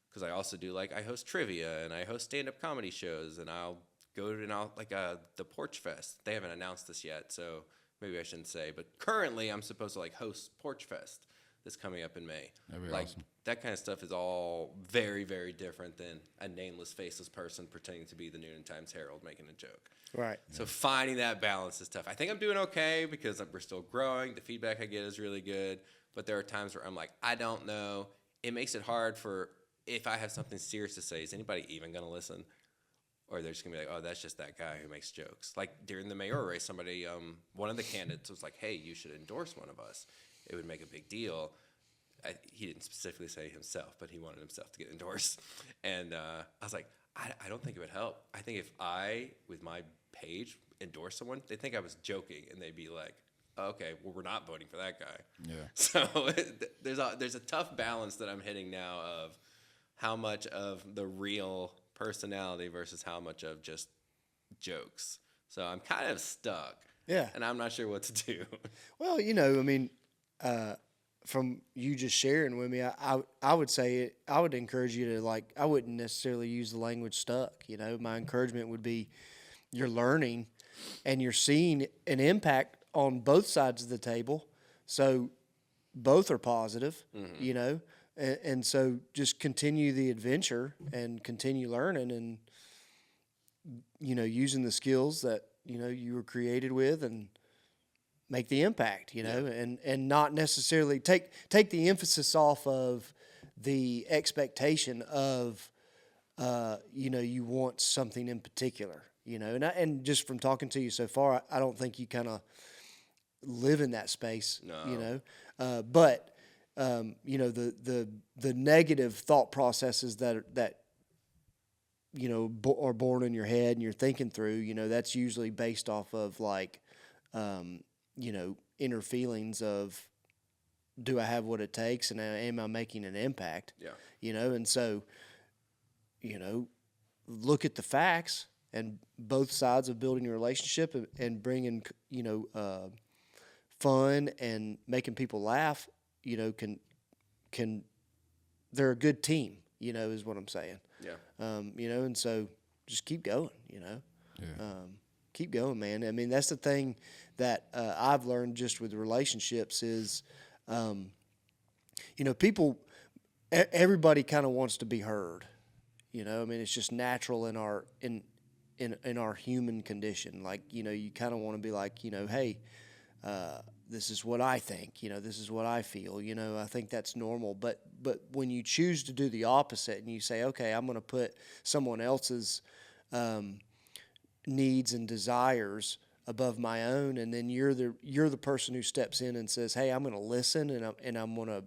because I also do, like, I host trivia and I host stand-up comedy shows, and I'll go to the Porch Fest. They haven't announced this yet, so maybe I shouldn't say, but currently I'm supposed to, like, host Porch Fest that's coming up in May. That'd be like, awesome. That kind of stuff is all very, very different than a nameless, faceless person pretending to be the Newnan Times Herald making a joke. Right. So finding that balance is tough. I think I'm doing okay because we're still growing. The feedback I get is really good. But there are times where I'm like, I don't know. It makes it hard for, if I have something serious to say, is anybody even going to listen? Or they're just going to be like, oh, that's just that guy who makes jokes. Like during the mayoral race, somebody, one of the candidates was like, hey, you should endorse one of us. It would make a big deal. He didn't specifically say himself, but he wanted himself to get endorsed. And I was like, I don't think it would help. I think if I, with my page, endorse someone, they think I was joking, and they'd be like, oh, okay, well, we're not voting for that guy. Yeah. So there's a tough balance that I'm hitting now of how much of the real personality versus how much of just jokes. So I'm kind of stuck. Yeah. And I'm not sure what to do. Well, I mean, from you just sharing with me, I would say I would encourage you to, like, I wouldn't necessarily use the language stuck. My encouragement would be you're learning and you're seeing an impact on both sides of the table. So both are positive, and so just continue the adventure and continue learning and, using the skills that, you were created with and make the impact, and not necessarily take the emphasis off of the expectation of, you want something in particular, and just from talking to you so far, I don't think you kind of live in that space, No. but the negative thought processes that are born in your head and you're thinking through, that's usually based off of like, inner feelings of, do I have what it takes and am I making an impact? Yeah. And so, look at the facts and both sides of building a relationship and bringing, fun and making people laugh, can they're a good team, is what I'm saying. Yeah. And so just keep going, Yeah. Keep going, man. I mean, that's the thing that I've learned just with relationships is, people, everybody kind of wants to be heard. I mean, it's just natural in in our human condition. Like, you kind of want to be like, hey, this is what I think, this is what I feel, I think that's normal. But when you choose to do the opposite and you say, okay, I'm going to put someone else's needs and desires above my own, and then you're the person who steps in and says, hey, I'm going to listen, and I'm going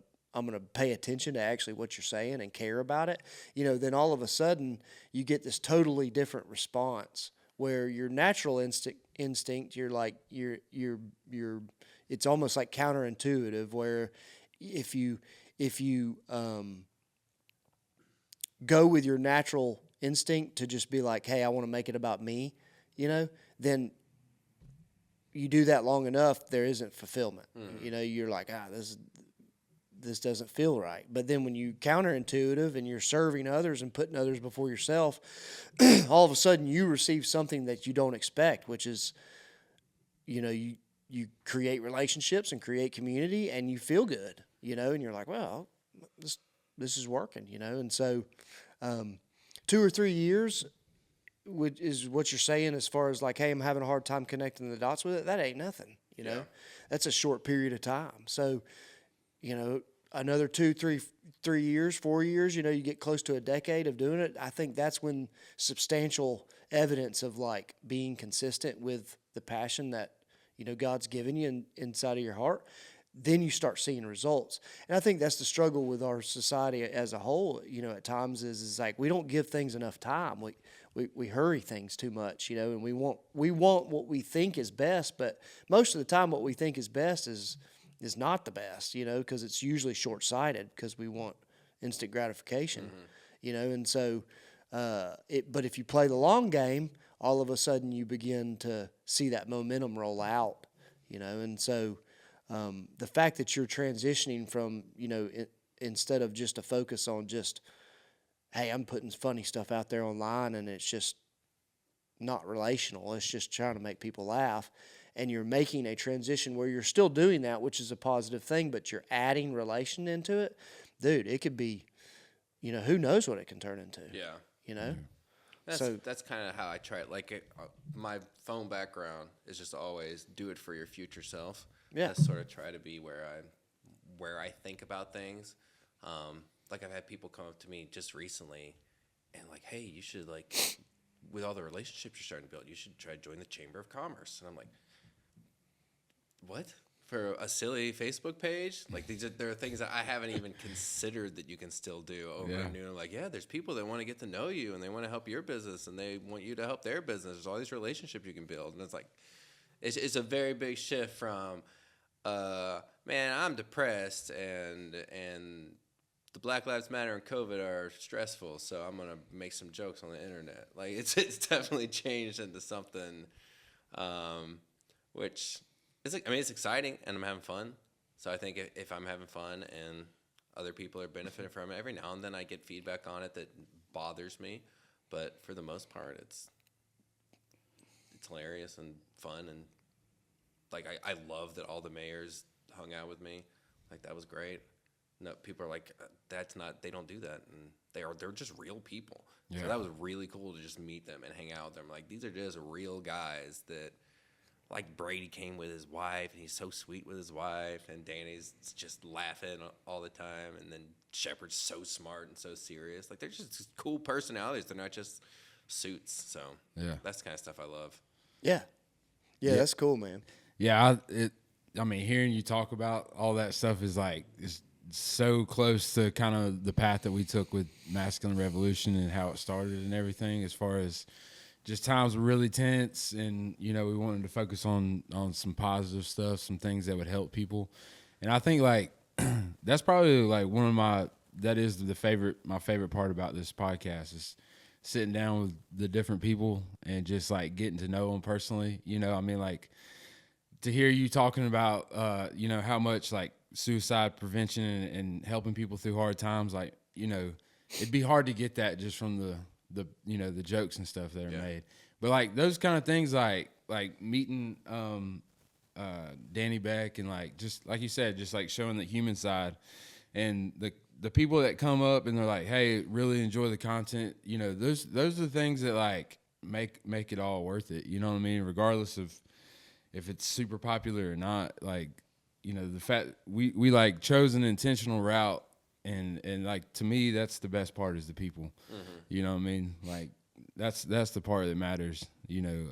to pay attention to actually what you're saying and care about it, then all of a sudden you get this totally different response where your natural instinct, you're like, you're it's almost like counterintuitive, where if you go with your natural instinct to just be like, hey, I want to make it about me, then you do that long enough, there isn't fulfillment. You're like, this doesn't feel right. But then when you counterintuitive and you're serving others and putting others before yourself, all of a sudden you receive something that you don't expect, which is, you create relationships and create community, and you feel good, and you're like, well, this is working, And so 2 or 3 years is what you're saying as far as like, hey, I'm having a hard time connecting the dots with it. That ain't nothing, Yeah. That's a short period of time. So, another 2, 3 years, 4 years, you get close to a decade of doing it. I think that's when substantial evidence of like being consistent with the passion that, God's given you inside of your heart, then you start seeing results. And I think that's the struggle with our society as a whole, at times is like, we don't give things enough time. We hurry things too much, and we want what we think is best, but most of the time what we think is best is not the best, because it's usually short-sighted because we want instant gratification, and so but if you play the long game, all of a sudden you begin to see that momentum roll out, and so the fact that you're transitioning from, instead of just a focus on just, hey, I'm putting funny stuff out there online and it's just not relational, it's just trying to make people laugh, and you're making a transition where you're still doing that, which is a positive thing, but you're adding relation into it, dude, it could be, who knows what it can turn into. Yeah. That's kind of how I try it. Like my phone background is just always do it for your future self. Yeah. I sort of try to be where I think about things. Like I've had people come up to me just recently and like, hey, you should like, with all the relationships you're starting to build, you should try to join the Chamber of Commerce. And I'm like, what? For a silly Facebook page? Like there are things that I haven't even considered that you can still do over in Newnan. Like, yeah, there's people that want to get to know you and they want to help your business and they want you to help their business. There's all these relationships you can build. And it's like, it's a very big shift from, man, I'm depressed and the Black Lives Matter and COVID are stressful, so I'm gonna make some jokes on the internet. Like it's definitely changed into something, which is, I mean, it's exciting and I'm having fun. So I think if I'm having fun and other people are benefiting from it, every now and then I get feedback on it that bothers me, but for the most part, it's hilarious and fun, and like I love that all the mayors hung out with me. Like that was great. No, people are like, that's not, they don't do that, and they're just real people. Yeah. So that was really cool to just meet them and hang out with them. Like these are just real guys that, like Brady came with his wife, and he's so sweet with his wife, and Danny's just laughing all the time, and then Shepard's so smart and so serious. Like they're just cool personalities. They're not just suits. So yeah, that's the kind of stuff I love. Yeah, that's cool, man. Yeah, I mean, hearing you talk about all that stuff is like is so close to kind of the path that we took with Masculine Revolution and how it started and everything, as far as just times were really tense, and we wanted to focus on some positive stuff, some things that would help people. And I think like that's probably like my favorite part about this podcast is sitting down with the different people and just like getting to know them personally. I mean, like to hear you talking about how much like suicide prevention and helping people through hard times, like it'd be hard to get that just from the jokes and stuff that are made. But like those kind of things, like meeting Danny Beck, and like just like you said, just like showing the human side, and the people that come up and they're like, hey, really enjoy the content, those are the things that like make it all worth it. You know what I mean? Regardless of if it's super popular or not, like, you know, the fact we like chose an intentional route, and like, to me, that's the best part, is the people. You know what I mean? Like, that's the part that matters. You know,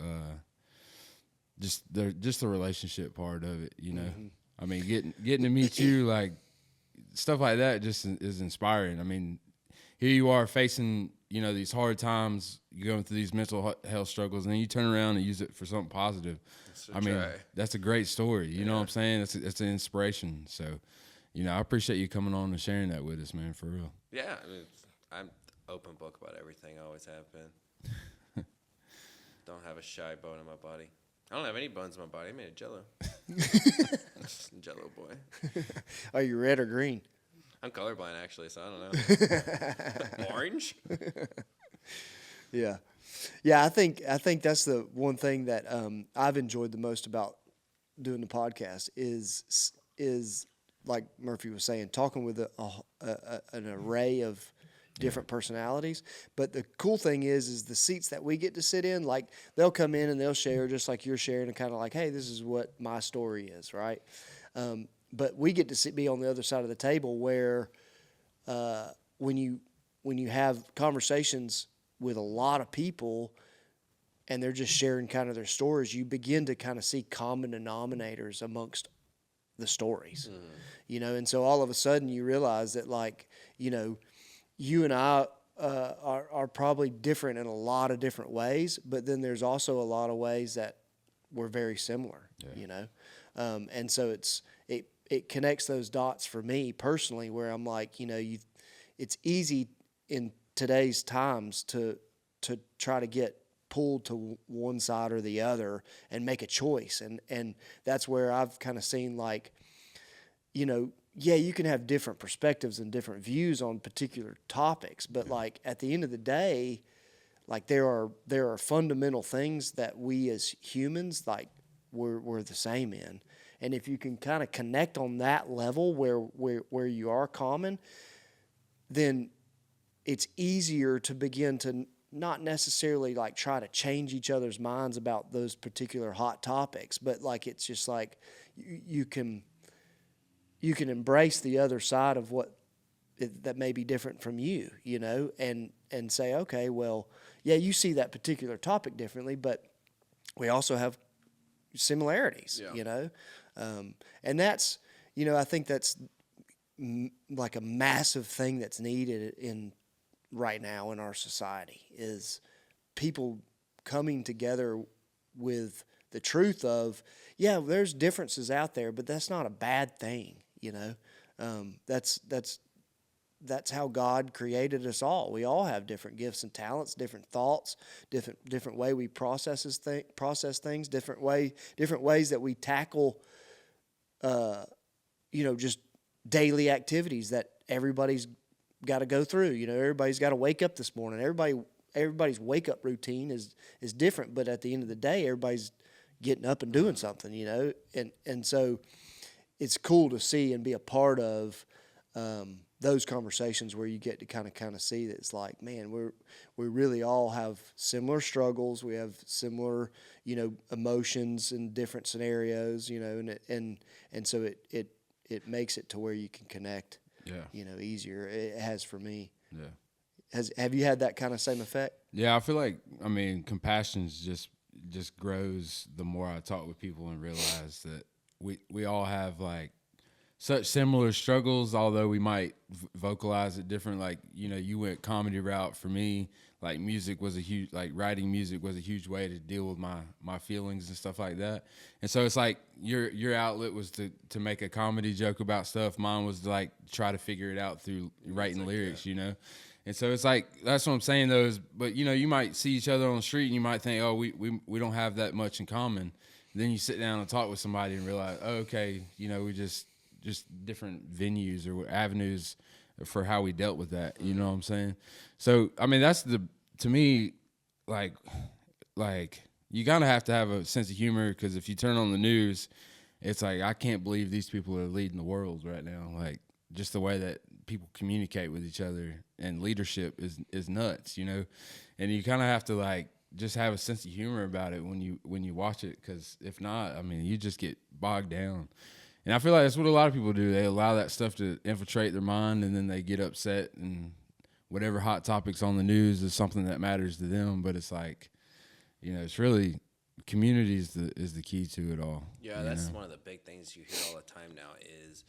just the relationship part of it. You know, I mean, getting to meet you, like, stuff like that just is inspiring. I mean, here you are facing, you know, these hard times, you're going through these mental health struggles, and then you turn around and use it for something positive. I mean, that's a great story. You know what I'm saying? It's an inspiration. So, you know, I appreciate you coming on and sharing that with us, man, for real. Yeah, I mean, I'm open book about everything. I always have been. Don't have a shy bone in my body. I don't have any bones in my body. I made a Jello. Jello boy. Are you red or green? I'm colorblind, actually, so I don't know. Orange? Yeah. Yeah, I think that's the one thing that I've enjoyed the most about doing the podcast is like Murphy was saying, talking with an array of different personalities. But the cool thing is the seats that we get to sit in, like, they'll come in and they'll share just like you're sharing, and kind of like, hey, this is what my story is, right? But we get to be on the other side of the table where when you have conversations with a lot of people and they're just sharing kind of their stories, you begin to kind of see common denominators amongst the stories, you know? And so all of a sudden you realize that, like, you know, you and I are probably different in a lot of different ways, but then there's also a lot of ways that we're very similar, you know? And so it connects those dots for me personally, where I'm like, you know, it's easy in today's times to try to get pulled to one side or the other and make a choice. And that's where I've kind of seen, like, you know, yeah, you can have different perspectives and different views on particular topics, but like, at the end of the day, like, there are fundamental things that we as humans, like, we're the same in. And if you can kind of connect on that level where you are common, then it's easier to begin to not necessarily, like, try to change each other's minds about those particular hot topics, but, like, it's just like you can embrace the other side of what that may be different from you, you know, and say, okay, well, yeah, you see that particular topic differently, but we also have similarities, you know, and that's, you know, I think that's like a massive thing that's needed in right now in our society, is people coming together with the truth of, yeah, there's differences out there, but that's not a bad thing, you know. That's how God created us all. We all have different gifts and talents, different thoughts, different way we process things, different ways that we tackle, you know, just daily activities that everybody's got to go through. You know, everybody's got to wake up this morning. Everybody's wake up routine is different, but at the end of the day, everybody's getting up and doing something, you know, and so it's cool to see and be a part of those conversations where you get to kind of see that it's like, man, we really all have similar struggles. We have similar, you know, emotions in different scenarios, you know, and so it makes it to where you can connect, you know, easier. It has for me. Yeah. Have you had that kind of same effect? Yeah, I feel like, I mean, compassion just grows the more I talk with people and realize that we all have, like, such similar struggles, although we might vocalize it different. Like, you know, you went comedy route. For me, like, writing music was a huge way to deal with my feelings and stuff like that. And so it's like your outlet was to make a comedy joke about stuff. Mine was to, like, try to figure it out through writing lyrics, you know? And so it's like, that's what I'm saying, though, but, you know, you might see each other on the street and you might think, oh, we don't have that much in common. And then you sit down and talk with somebody and realize, oh, okay, you know, we just different venues or avenues for how we dealt with that. You know what I'm saying? So, I mean, that's to me, like you gotta have to have a sense of humor, because if you turn on the news, it's like, I can't believe these people are leading the world right now. Like, just the way that people communicate with each other and leadership is nuts, you know? And you kind of have to, like, just have a sense of humor about it when you watch it, because if not, I mean, you just get bogged down. And I feel like that's what a lot of people do. They allow that stuff to infiltrate their mind, and then they get upset, and whatever hot topics on the news is something that matters to them. But it's like, it's really community is the key to it all. Yeah, that's one of the big things you hear all the time now is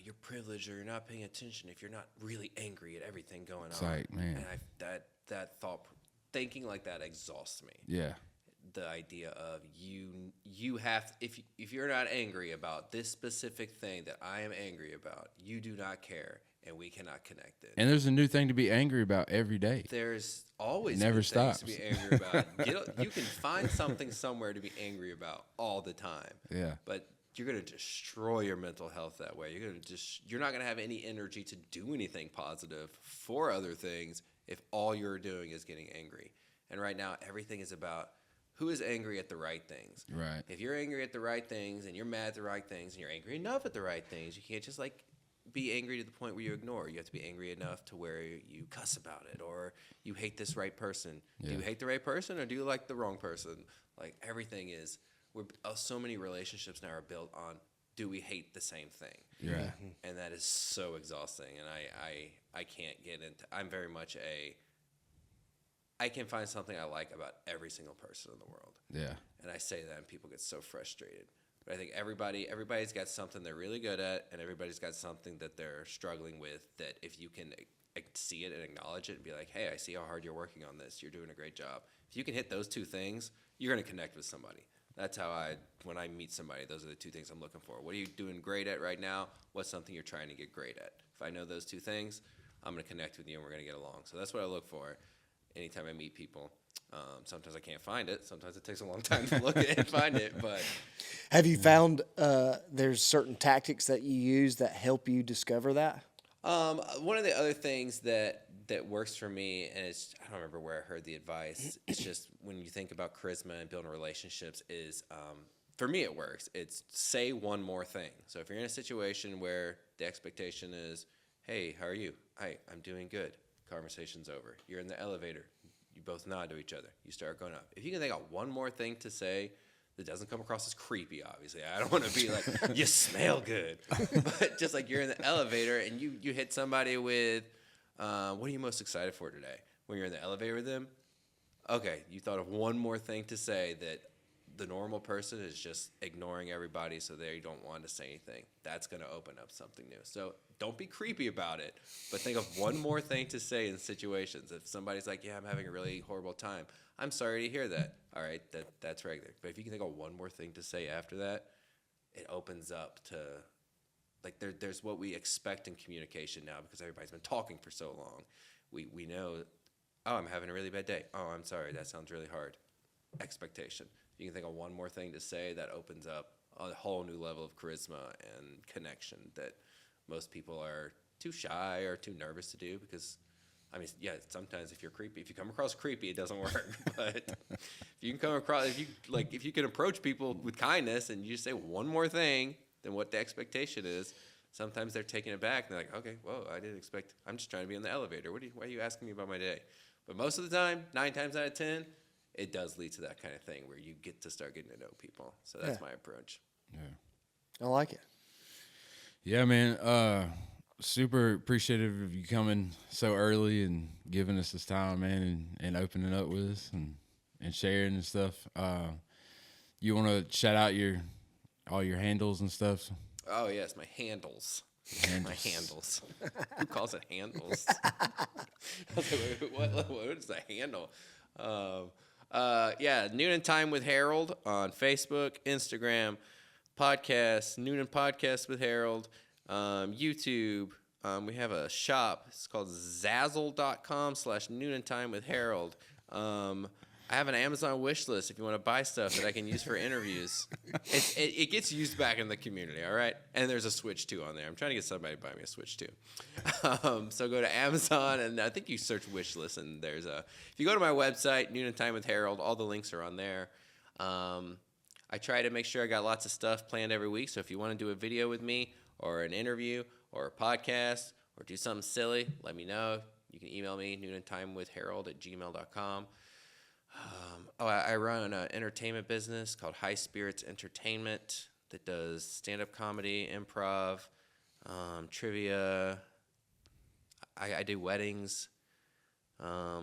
you're privileged or you're not paying attention if you're not really angry at everything going It's on. like, man. And that thought, thinking like that exhausts me. Yeah. The idea of you have, if you're not angry about this specific thing that I am angry about, you do not care, and we cannot connect it. And there's a new thing to be angry about every day. There's always Never new things stops. to be angry about. You can find something somewhere to be angry about all the time. Yeah. But you're going to destroy your mental health that way. You're not going to have any energy to do anything positive for other things if all you're doing is getting angry. And right now, everything is about who is angry at the right things. Right. If you're angry at the right things and you're mad at the right things and you're angry enough at the right things, you can't just be angry to the point where you ignore. You have to be angry enough to where you cuss about it, or you hate this right person. Yeah. Do you hate the right person, or do you like the wrong person? Like, everything is, so many relationships now are built on, do we hate the same thing? Yeah. Mm-hmm. And that is so exhausting. And I can't get into, I'm very much I can find something I like about every single person in the world. Yeah. And I say that and people get so frustrated. But I think everybody's got something they're really good at, and everybody's got something that they're struggling with, that if you can see it and acknowledge it and be like, hey, I see how hard you're working on this. You're doing a great job. If you can hit those two things, you're going to connect with somebody. That's how when I meet somebody, those are the two things I'm looking for. What are you doing great at right now? What's something you're trying to get great at? If I know those two things, I'm going to connect with you and we're going to get along. So that's what I look for anytime I meet people. Sometimes I can't find it. Sometimes it takes a long time to look at it and find it. But have you found there's certain tactics that you use that help you discover that? One of the other things that works for me, and I don't remember where I heard the advice, it's just when you think about charisma and building relationships is, for me it works. It's say one more thing. So if you're in a situation where the expectation is, hey, how are you? Hi, I'm doing good. Conversation's over. You're in the elevator. You both nod to each other. You start going up. If you can think of one more thing to say that doesn't come across as creepy, obviously. I don't want to be like, you smell good. But just like you're in the elevator and you hit somebody with, what are you most excited for today? When you're in the elevator with them, okay, you thought of one more thing to say that the normal person is just ignoring everybody, so they don't want to say anything. That's going to open up something new. So don't be creepy about it, but think of one more thing to say in situations. If somebody's like, yeah, I'm having a really horrible time, I'm sorry to hear that. All right, that's regular. But if you can think of one more thing to say after that, it opens up to, like, there's what we expect in communication now because everybody's been talking for so long. We know, oh, I'm having a really bad day. Oh, I'm sorry, that sounds really hard. Expectation. You can think of one more thing to say that opens up a whole new level of charisma and connection that most people are too shy or too nervous to do because, I mean, yeah, sometimes if you come across creepy, it doesn't work. But if you can come across, if you can approach people with kindness and you just say one more thing than what the expectation is, sometimes they're taken aback and they're like, okay, whoa, I didn't expect, I'm just trying to be in the elevator. Why are you asking me about my day? But most of the time, 9 times out of 10, it does lead to that kind of thing where you get to start getting to know people. So that's my approach. Yeah. I like it. Yeah, man. Super appreciative of you coming so early and giving us this time, man, and opening up with us and sharing and stuff. You want to shout out all your handles and stuff? Oh, yes, my handles. My handles. Who calls it handles? I was like, what is the handle? Yeah, Newnan Time with Harold on Facebook, Instagram, podcast, Newnan Podcast with Harold, YouTube. We have a shop. It's called Zazzle.com/Newnan Time with Harold. I have an Amazon wish list if you want to buy stuff that I can use for interviews. It gets used back in the community, all right? And there's a Switch 2 on there. I'm trying to get somebody to buy me a Switch 2. So go to Amazon, and I think you search wish list, and there's a... If you go to my website, Newnan Time with Harold, all the links are on there. I try to make sure I got lots of stuff planned every week, so if you want to do a video with me or an interview or a podcast or do something silly, let me know. You can email me, NewnanTimeWithHarold@gmail.com. I run an entertainment business called High Spirits Entertainment that does stand-up comedy, improv, trivia. I do weddings.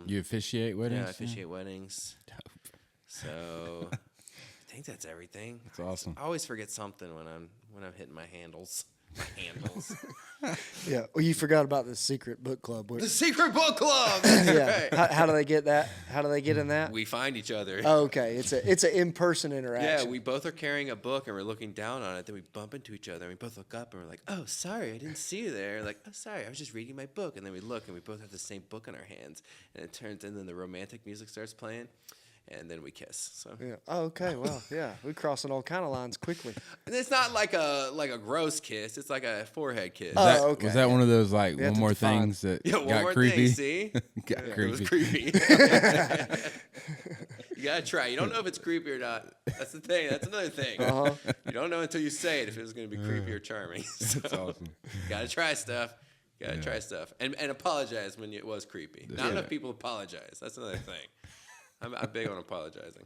You officiate weddings? Yeah, I officiate weddings. So I think that's everything. That's awesome. I always forget something when I'm hitting my handles. My handles. Yeah. Well, you forgot about the secret book club. The secret book club. That's Yeah. right. How do they get that? How do they get in that? We find each other. Oh, okay. It's an in-person Yeah, interaction. we both are carrying a book and we're looking down on it. Then we bump into each other and we both look up and we're like, "Oh, sorry, I didn't see you there." Like, "Oh, sorry, I was just reading my book." And then we look and we both have the same book in our hands. And it turns, and then the romantic music starts playing, and then we kiss. So Yeah. Oh, okay. Well, yeah. We're crossing all kind of lines quickly. and it's not like a gross kiss. It's like a forehead kiss. Oh, That, okay. Was that one of those like We have one to more define. things that Yeah, one got more creepy? thing. See, Got it creepy. was creepy. You gotta try. You don't know if it's creepy or not. That's the thing. That's another thing. Uh-huh. You don't know until you say it if it was gonna be creepy or charming. So, That's awesome. gotta try stuff. Gotta try stuff and apologize when it was creepy. Not Yeah. enough people apologize. That's another thing. I'm big on apologizing.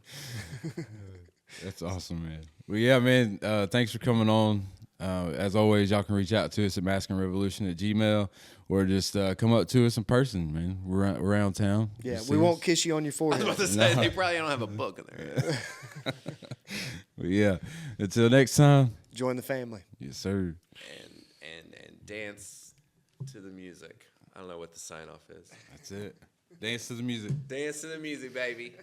That's awesome, man. Well, yeah, man. Thanks for coming on. As always, y'all can reach out to us at masculinerevolution@gmail.com or just come up to us in person, man. We're around town. Yeah. Just We see won't us. kiss you on your I was forehead. about to say they probably don't have a book in there. But yeah. Until next time. Join the family. Yes, sir. And dance to the music. I don't know what the sign off is. That's it. Dance to the music. Dance to the music, baby.